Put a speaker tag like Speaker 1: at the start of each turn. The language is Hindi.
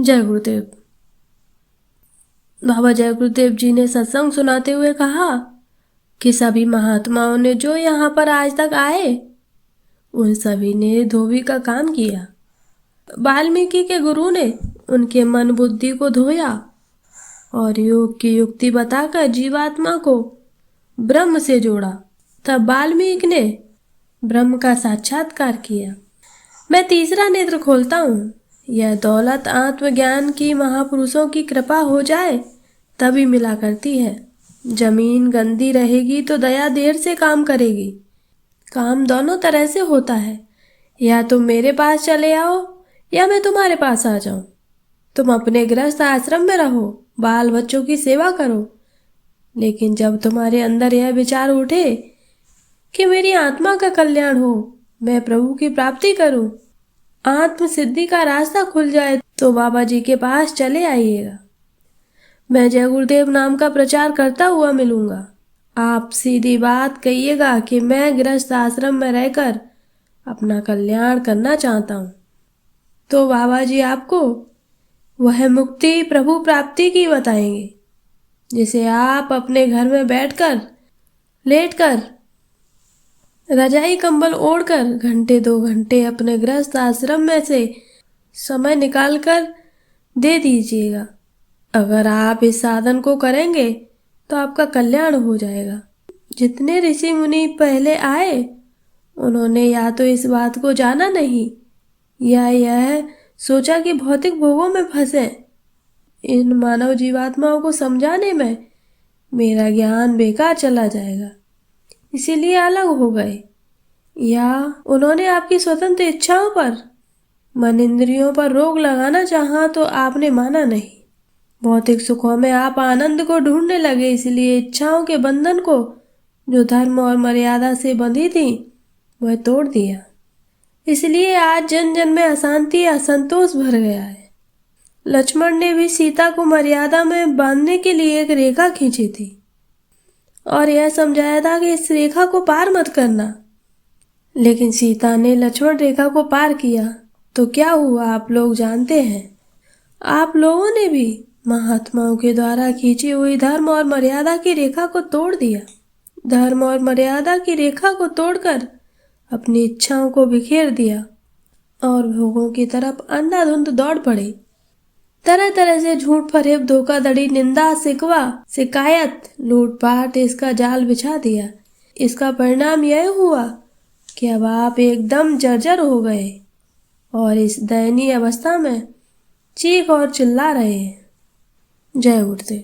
Speaker 1: जय गुरुदेव। बाबा जय गुरुदेव जी ने सत्संग सुनाते हुए कहा कि सभी महात्माओं ने जो यहाँ पर आज तक आए उन सभी ने धोबी का काम किया। वाल्मीकि के गुरु ने उनके मन बुद्धि को धोया और योग की युक्ति बताकर जीवात्मा को ब्रह्म से जोड़ा। तब वाल्मीकि ने ब्रह्म का साक्षात्कार किया। मैं तीसरा नेत्र खोलता हूँ। यह दौलत आत्मज्ञान की महापुरुषों की कृपा हो जाए तभी मिला करती है। जमीन गंदी रहेगी तो दया देर से काम करेगी। काम दोनों तरह से होता है, या तुम मेरे पास चले आओ या मैं तुम्हारे पास आ जाऊं। तुम अपने गृहस्थ आश्रम में रहो, बाल बच्चों की सेवा करो, लेकिन जब तुम्हारे अंदर यह विचार उठे कि मेरी आत्मा का कल्याण हो, मैं प्रभु की प्राप्ति करूं, आत्म सिद्धि का रास्ता खुल जाए, तो बाबा जी के पास चले आइएगा। मैं जय गुरुदेव नाम का प्रचार करता हुआ मिलूंगा। आप सीधी बात कहिएगा कि मैं गृहस्थ आश्रम में रहकर अपना कल्याण करना चाहता हूँ, तो बाबा जी आपको वह मुक्ति प्रभु प्राप्ति की बताएंगे, जिसे आप अपने घर में बैठकर लेटकर रजाई कंबल ओढ़कर घंटे 2 घंटे अपने गृहस्थ आश्रम में से समय निकालकर दे दीजिएगा। अगर आप इस साधन को करेंगे तो आपका कल्याण हो जाएगा। जितने ऋषि मुनि पहले आए उन्होंने या तो इस बात को जाना नहीं या यह सोचा कि भौतिक भोगों में फंसे। इन मानव जीवात्माओं को समझाने में मेरा ज्ञान बेकार चला जाएगा, इसीलिए अलग हो गए। या उन्होंने आपकी स्वतंत्र इच्छाओं पर, मन इंद्रियों पर रोक लगाना चाहा तो आपने माना नहीं। भौतिक सुखों में आप आनंद को ढूंढने लगे, इसलिए इच्छाओं के बंधन को जो धर्म और मर्यादा से बंधी थी वह तोड़ दिया। इसलिए आज जन जन में अशांति असंतोष भर गया है। लक्ष्मण ने भी सीता को मर्यादा में बांधने के लिए एक रेखा खींची थी और यह समझाया था कि इस रेखा को पार मत करना, लेकिन सीता ने लक्ष्मण रेखा को पार किया तो क्या हुआ आप लोग जानते हैं। आप लोगों ने भी महात्माओं के द्वारा खींची हुई धर्म और मर्यादा की रेखा को तोड़ दिया। धर्म और मर्यादा की रेखा को तोड़कर अपनी इच्छाओं को बिखेर दिया और भोगों की तरफ अंधाधुंध दौड़ पड़े। तरह तरह से झूठ फरेब, धोखाधड़ी, निंदा, शिकवा, शिकायत, लूटपाट इसका जाल बिछा दिया। इसका परिणाम यह हुआ कि अब आप एकदम जर्जर हो गए और इस दयनीय अवस्था में चीख और चिल्ला रहे हैं। जय गुरुदेव।